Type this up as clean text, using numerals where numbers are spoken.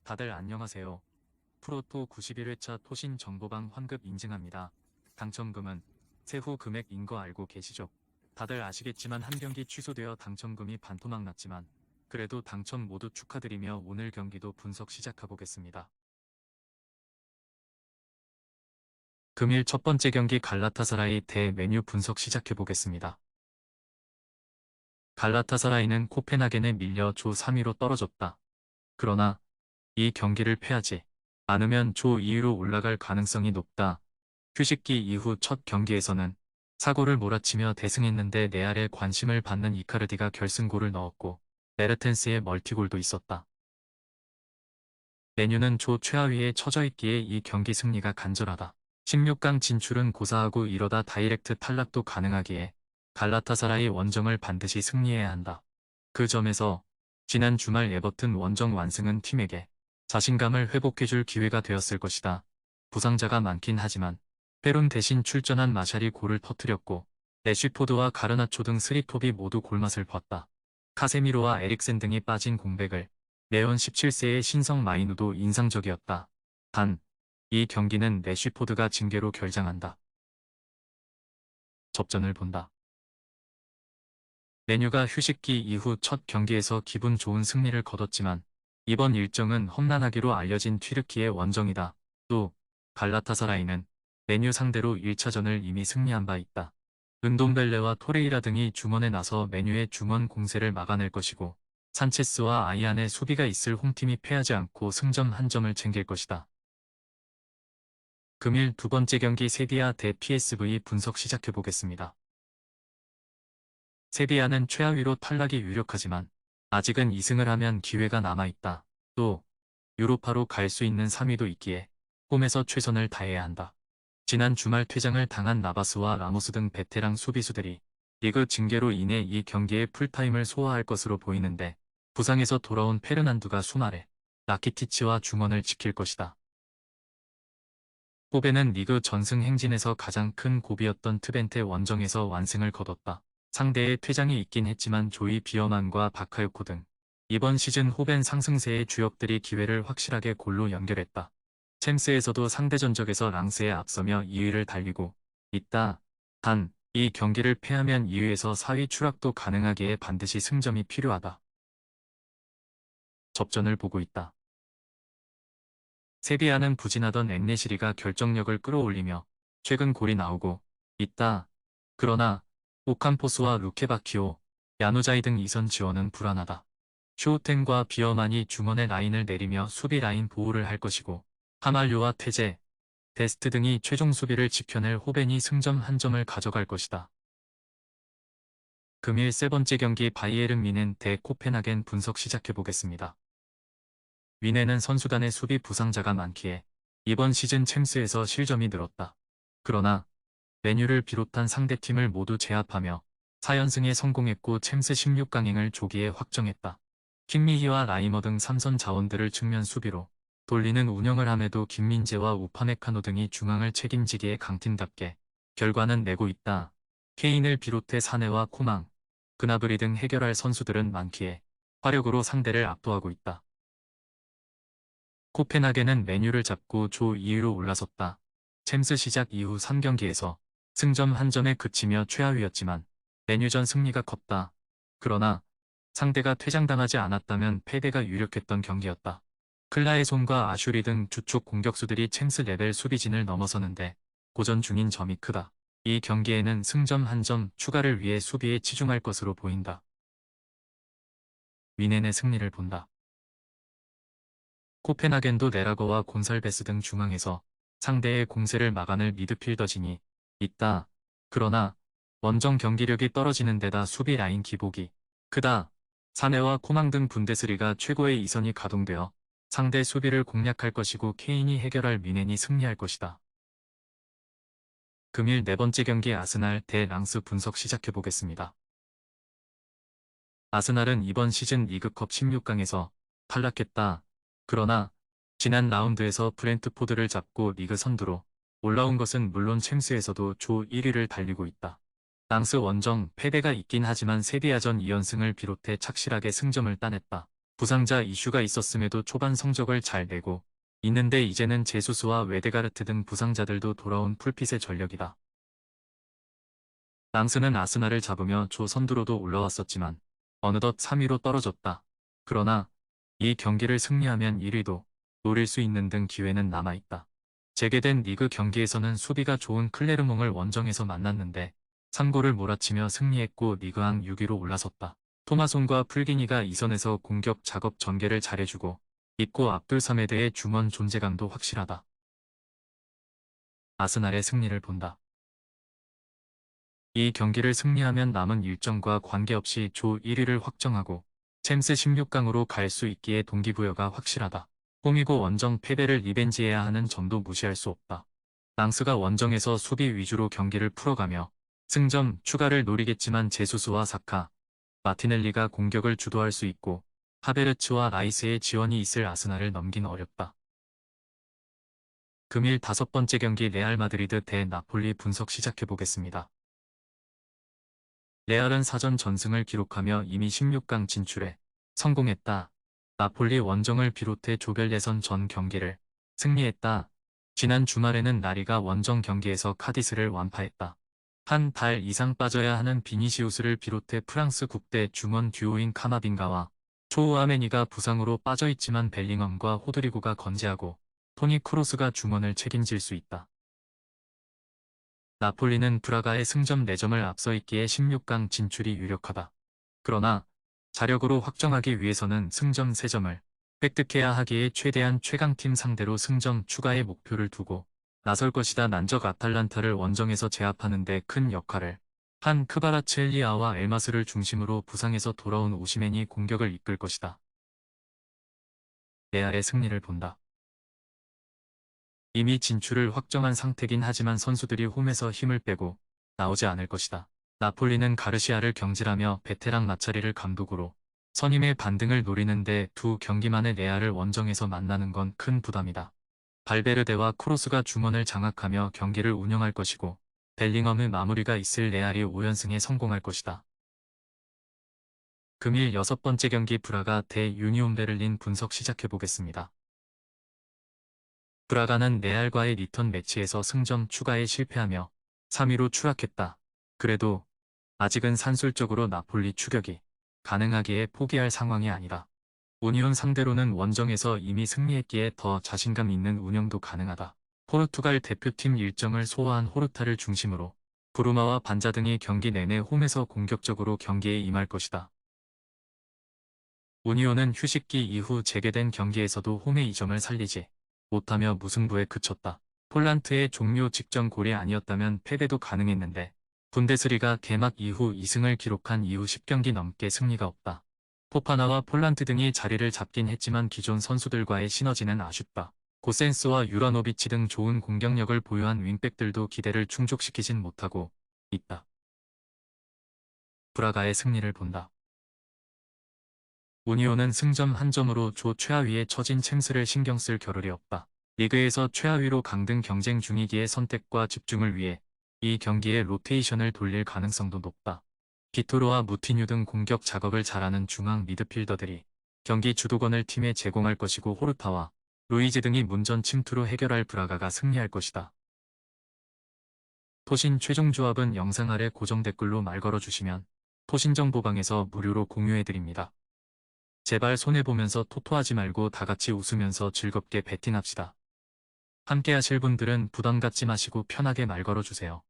다들 안녕하세요. 프로토 91회차 토신 정보방 환급 인증합니다. 당첨금은 세후 금액인 거 알고 계시죠? 다들 아시겠지만 한 경기 취소되어 당첨금이 반토막 났지만 그래도 당첨 모두 축하드리며 오늘 경기도 분석 시작해보겠습니다. 금일 첫 번째 경기 갈라타사라이 대 메뉴 분석 시작해보겠습니다. 갈라타사라이는 코펜하겐에 밀려 조 3위로 떨어졌다. 그러나 이 경기를 패하지 않으면 조 2위로 올라갈 가능성이 높다. 휴식기 이후 첫 경기에서는 사고를 몰아치며 대승했는데 레알에 관심을 받는 이카르디가 결승골을 넣었고 메르텐스의 멀티골도 있었다. 메뉴는 조 최하위에 처져 있기에 이 경기 승리가 간절하다. 16강 진출은 고사하고 이러다 다이렉트 탈락도 가능하기에 갈라타사라이 원정을 반드시 승리해야 한다. 그 점에서 지난 주말 에버튼 원정 완승은 팀에게 자신감을 회복해줄 기회가 되었을 것이다. 부상자가 많긴 하지만 페룬 대신 출전한 마샬이 골을 터뜨렸고 애쉬포드와 가르나초 등 스리톱이 모두 골맛을 봤다. 카세미로와 에릭센 등이 빠진 공백을 내온 17세의 신성 마이누도 인상적이었다. 단, 이 경기는 애쉬포드가 징계로 결장한다. 접전을 본다. 메뉴가 휴식기 이후 첫 경기에서 기분 좋은 승리를 거뒀지만 이번 일정은 험난하기로 알려진 튀르키예 원정이다. 또 갈라타사라이는 메뉴 상대로 1차전을 이미 승리한 바 있다. 은돔벨레와 토레이라 등이 중원에 나서 메뉴의 중원 공세를 막아낼 것이고 산체스와 아이안의 수비가 있을 홈팀이 패하지 않고 승점 한 점을 챙길 것이다. 금일 두 번째 경기 세비야 대 PSV 분석 시작해보겠습니다. 세비야는 최하위로 탈락이 유력하지만 아직은 2승을 하면 기회가 남아있다. 또 유로파로 갈 수 있는 3위도 있기에 홈에서 최선을 다해야 한다. 지난 주말 퇴장을 당한 나바스와 라모스 등 베테랑 수비수들이 리그 징계로 인해 이 경기에 풀타임을 소화할 것으로 보이는데 부상에서 돌아온 페르난두가 수마레, 라키티치와 중원을 지킬 것이다. 호벤은 리그 전승 행진에서 가장 큰 고비였던 트벤테 원정에서 완승을 거뒀다. 상대의 퇴장이 있긴 했지만 조이 비어만과 바카요코 등 이번 시즌 호벤 상승세의 주역들이 기회를 확실하게 골로 연결했다. 챔스에서도 상대 전적에서 랑스에 앞서며 2위를 달리고 있다. 단, 이 경기를 패하면 2위에서 4위 추락도 가능하기에 반드시 승점이 필요하다. 접전을 보고 있다. 세비야는 부진하던 엔네시리가 결정력을 끌어올리며 최근 골이 나오고 있다. 그러나 오캄포스와 루케바키오, 야누자이 등 이선 지원은 불안하다. 쇼우텐과 비어만이 중원의 라인을 내리며 수비 라인 보호를 할 것이고 하말료와 테제, 데스트 등이 최종 수비를 지켜낼 호벤이 승점 한 점을 가져갈 것이다. 금일 세 번째 경기 바이에른 뮌헨 대 코펜하겐 분석 시작해보겠습니다. 뮌헨은 선수단의 수비 부상자가 많기에 이번 시즌 챔스에서 실점이 늘었다. 그러나 메뉴를 비롯한 상대팀을 모두 제압하며 4연승에 성공했고 챔스 16강행을 조기에 확정했다. 킹미히와 라이머 등 3선 자원들을 측면 수비로 돌리는 운영을 함에도 김민재와 우파메카노 등이 중앙을 책임지기에 강팀답게 결과는 내고 있다. 케인을 비롯해 사네와 코망, 그나브리 등 해결할 선수들은 많기에 화력으로 상대를 압도하고 있다. 코펜하겐은 메뉴를 잡고 조 2위로 올라섰다. 챔스 시작 이후 3경기에서 승점 한 점에 그치며 최하위였지만 메뉴전 승리가 컸다. 그러나 상대가 퇴장당하지 않았다면 패배가 유력했던 경기였다. 클라에손과 아슈리 등 주축 공격수들이 챔스 레벨 수비진을 넘어서는데 고전 중인 점이 크다. 이 경기에는 승점 한 점 추가를 위해 수비에 치중할 것으로 보인다. 뮌헨의 승리를 본다. 코펜하겐도 레라거와 곤살베스 등 중앙에서 상대의 공세를 막아낼 미드필더진이 있다. 그러나 원정 경기력이 떨어지는 데다 수비 라인 기복이 크다. 사네와 코망 등 분데스리가 최고의 이선이 가동되어 상대 수비를 공략할 것이고 케인이 해결할 뮌헨이 승리할 것이다. 금일 네 번째 경기 아스날 대 랑스 분석 시작해보겠습니다. 아스날은 이번 시즌 리그컵 16강에서 탈락했다. 그러나 지난 라운드에서 브렌트포드를 잡고 리그 선두로 올라온 것은 물론 챔스에서도 조 1위를 달리고 있다. 랑스 원정 패배가 있긴 하지만 세비야전 2연승을 비롯해 착실하게 승점을 따냈다. 부상자 이슈가 있었음에도 초반 성적을 잘 내고 있는데 이제는 제수스와 웨데가르트 등 부상자들도 돌아온 풀핏의 전력이다. 랑스는 아스날을 잡으며 조 선두로도 올라왔었지만 어느덧 3위로 떨어졌다. 그러나 이 경기를 승리하면 1위도 노릴 수 있는 등 기회는 남아있다. 재개된 리그 경기에서는 수비가 좋은 클레르몽을 원정에서 만났는데 3골을 몰아치며 승리했고 리그왕 6위로 올라섰다. 토마손과 풀기니가 이선에서 공격 작업 전개를 잘해주고 있고 압둘 사메드의 중원 존재감도 확실하다. 아스날의 승리를 본다. 이 경기를 승리하면 남은 일정과 관계없이 조 1위를 확정하고 챔스 16강으로 갈 수 있기에 동기부여가 확실하다. 홈이고 원정 패배를 리벤지해야 하는 점도 무시할 수 없다. 랑스가 원정에서 수비 위주로 경기를 풀어가며 승점 추가를 노리겠지만 제수스와 사카, 마티넬리가 공격을 주도할 수 있고 하베르츠와 라이스의 지원이 있을 아스날을 넘긴 어렵다. 금일 5번째 경기 레알 마드리드 대 나폴리 분석 시작해보겠습니다. 레알은 사전 전승을 기록하며 이미 16강 진출에 성공했다. 나폴리 원정을 비롯해 조별 예선 전 경기를 승리했다. 지난 주말에는 나리가 원정 경기에서 카디스를 완파했다. 한 달 이상 빠져야 하는 비니시우스를 비롯해 프랑스 국대 중원 듀오인 카마빈가와 초우아메니가 부상으로 빠져있지만 벨링엄과 호드리고가 건재하고 토니 크로스가 중원을 책임질 수 있다. 나폴리는 브라가의 승점 4점을 앞서 있기에 16강 진출이 유력하다. 그러나 자력으로 확정하기 위해서는 승점 3점을 획득해야 하기에 최대한 최강팀 상대로 승점 추가의 목표를 두고 나설 것이다. 난적 아탈란타를 원정에서 제압하는 데 큰 역할을 한 크바라츠엘리아와 엘마스를 중심으로 부상에서 돌아온 오시멘이 공격을 이끌 것이다. 레알의 승리를 본다. 이미 진출을 확정한 상태긴 하지만 선수들이 홈에서 힘을 빼고 나오지 않을 것이다. 나폴리는 가르시아를 경질하며 베테랑 마차리를 감독으로 선임의 반등을 노리는데 두 경기만에 레알을 원정에서 만나는 건 큰 부담이다. 발베르데와 크로스가 중원을 장악하며 경기를 운영할 것이고 벨링엄의 마무리가 있을 레알이 5연승에 성공할 것이다. 금일 6번째 경기 브라가 대 유니온 베를린 분석 시작해보겠습니다. 브라가는 레알과의 리턴 매치에서 승점 추가에 실패하며 3위로 추락했다. 그래도 아직은 산술적으로 나폴리 추격이 가능하기에 포기할 상황이 아니다. 우니온 상대로는 원정에서 이미 승리했기에 더 자신감 있는 운영도 가능하다. 포르투갈 대표팀 일정을 소화한 호르타를 중심으로 브루마와 반자 등이 경기 내내 홈에서 공격적으로 경기에 임할 것이다. 우니온은 휴식기 이후 재개된 경기에서도 홈의 2점을 살리지 못하며 무승부에 그쳤다. 폴란트의 종료 직전 골이 아니었다면 패배도 가능했는데 분데스리가 개막 이후 2승을 기록한 이후 10경기 넘게 승리가 없다. 포파나와 폴란트 등이 자리를 잡긴 했지만 기존 선수들과의 시너지는 아쉽다. 고센스와 유라노비치 등 좋은 공격력을 보유한 윙백들도 기대를 충족시키진 못하고 있다. 브라가의 승리를 본다. 우니온은 승점 1점으로 조 최하위에 처진 챔스를 신경 쓸 겨를이 없다. 리그에서 최하위로 강등 경쟁 중이기에 선택과 집중을 위해 이 경기에 로테이션을 돌릴 가능성도 높다. 비토로와 무티뉴 등 공격 작업을 잘하는 중앙 미드필더들이 경기 주도권을 팀에 제공할 것이고 호르타와 루이즈 등이 문전 침투로 해결할 브라가가 승리할 것이다. 토신 최종 조합은 영상 아래 고정 댓글로 말 걸어주시면 토신정보방에서 무료로 공유해드립니다. 제발 손해보면서 토토하지 말고 다같이 웃으면서 즐겁게 베팅합시다. 함께 하실 분들은 부담 갖지 마시고 편하게 말 걸어주세요.